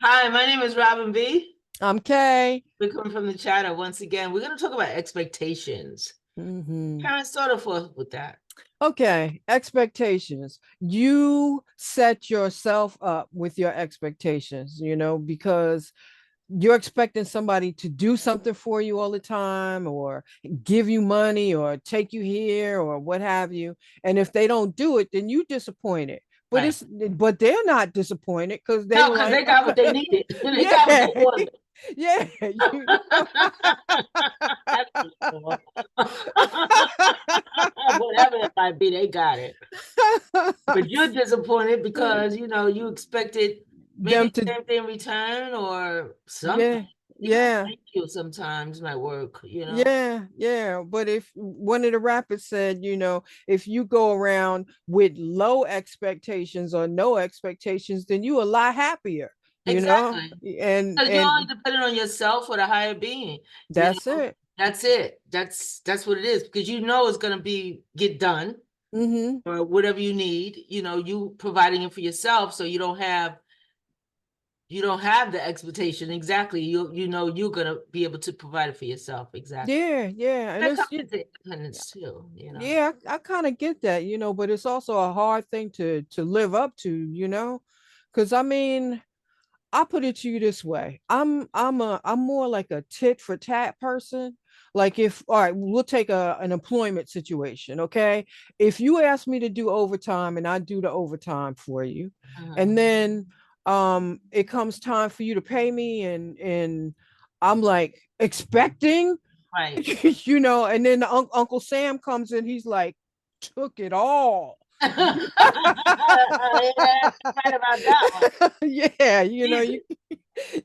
Hi, my name is Robin B. I'm Kay. We're coming from the chatter once again. We're going to talk about expectations. hmm Parents start off with that. Okay, expectations. You set yourself up with your expectations, because you're expecting somebody to do something for you all the time or give you money or take you here or what have you. And if they don't do it, then you disappointed. But Right. but they're not disappointed because they No, were because like, they got what they needed. They got what yeah, they wanted. yeah, That's for sure. Whatever it might be, they got it. But you're disappointed because, you expected maybe them the to same thing in return or something. yeah, Even a yeah, thank you sometimes might work. yeah. But if one of the rappers said, if you go around with low expectations or no expectations, then you a lot happier, you know? Exactly. And Because you're only and dependent on yourself or the higher being. You that's know, it. that's it. That's what it is. Because you know it's gonna get done Mm-hmm. or whatever you need. You providing it for yourself, so you don't have the expectation. Exactly. You know you're gonna be able to provide it for yourself. Exactly. Yeah, yeah. And That it's comes into independence too. yeah, I kind of get that, but it's also a hard thing to live up to. Because I mean, I'll put it to you this way. I'm more like a tit for tat person. Like if all right, we'll take an employment situation, okay? If you ask me to do overtime and I do the overtime for you, Uh-huh. and then it comes time for you to pay me and I'm like expecting, Right. and then Uncle Sam comes in, he's like, took it all. Yeah, right about that one. Yeah, Easy.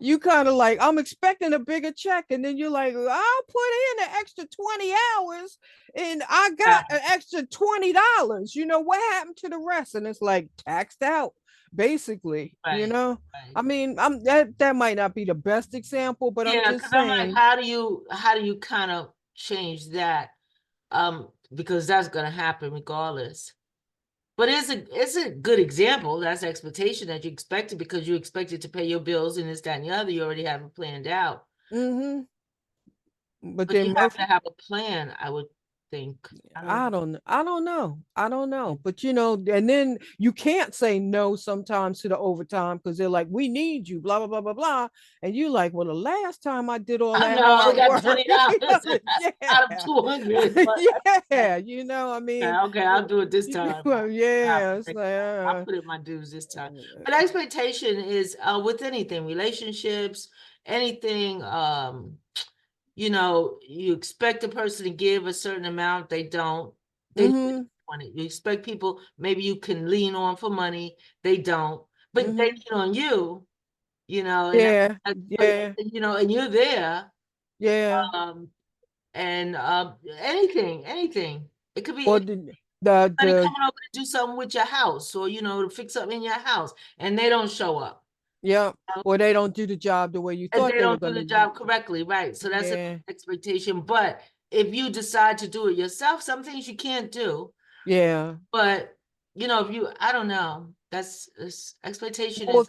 you kind of like, I'm expecting a bigger check, and then you're like, I'll put in an extra 20 hours and I Yeah, got an extra $20. What happened to the rest? And it's like taxed out, basically. right. Right. I mean, that might not be the best example, but I'm Yeah, just because I'm like, saying. how do you kind of change that? Because that's gonna happen regardless. But it's a good example. That's expectation that you expected because you expected to pay your bills and this, that, and the other. You already have it planned out. Mm-hmm. But But then you have to Murphy, have a plan, I would think. I don't know. I don't know. But and then you can't say no sometimes to the overtime because they're like, we need you, blah, blah, blah, blah, blah. And you like, well, the last time I did all I that know I only hard got work. $20 out of Yeah. 200, but Yeah, I mean, yeah, okay, I'll do it this time. yeah, it's like I'll put in my dues this time. But expectation is with anything, relationships, anything, you expect a person to give a certain amount, they don't. They mm-hmm, want it. You expect people, maybe you can lean on for money, they don't. But they mm-hmm. lean on you, and Yeah, but yeah, and you're there. yeah. Um, and anything. It could be Or somebody the coming over to do something with your house or to fix something in your house and they don't show up. yeah, or they don't do the job the way you And thought they they were don't do gonna the do. job correctly, right? So that's an Yeah, expectation. But if you decide to do it yourself, some things you can't do. yeah. But if I don't know. Expectation Well, is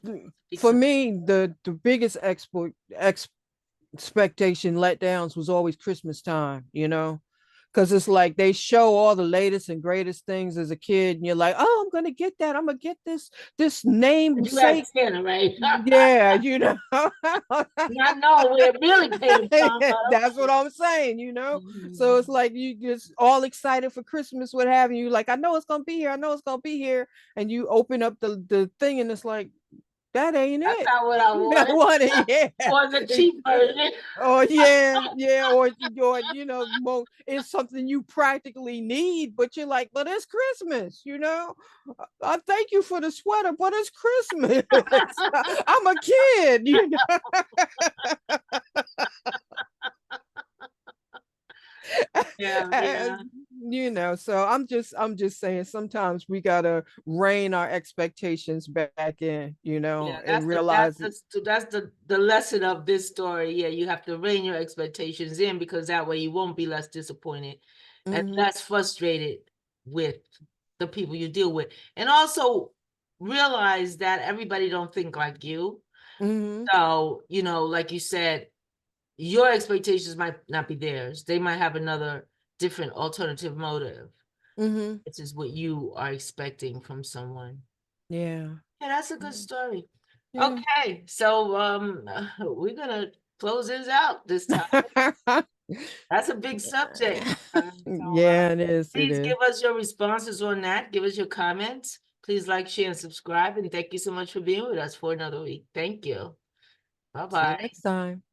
for decent. me, the biggest expectation letdowns was always Christmas time. Because it's like they show all the latest and greatest things as a kid, and you're like, oh, I'm gonna get that. I'm gonna get this You have namesake. 10, right? Yeah. Not knowing where it really came from, but That's what okay. I'm saying. So Mhm. it's like you just all excited for Christmas, what have you. Like, I know it's gonna be here. I know it's gonna be here. And you open up the thing, and it's like, that ain't That's it. not what I I wanted. want it, yeah. Or the cheap version. Oh yeah, yeah, or it's something you practically need, but you're like, but it's Christmas. I thank you for the sweater, but it's Christmas. I'm a kid. Yeah, Uh, yeah. so I'm just saying sometimes we gotta rein our expectations back in, Yeah, and that's the that's realize it. the that's the lesson of this story. Yeah, you have to rein your expectations in because that way you won't be less disappointed and Hmm. less frustrated with the people you deal with. And also realize that everybody don't think like you. Mm-hmm. So, like you said, your expectations might not be theirs. They might have another different alternative motive. Mm-hmm. This is what you are expecting from someone. Yeah. Yeah, that's a good story. Yeah. Okay, so we're gonna close this out this time. That's a big subject. So Yeah, it is. It please is. give us your responses on that. Give us your comments. Please like, share, and subscribe. And thank you so much for being with us for another week. Thank you. See you Bye-bye. next time.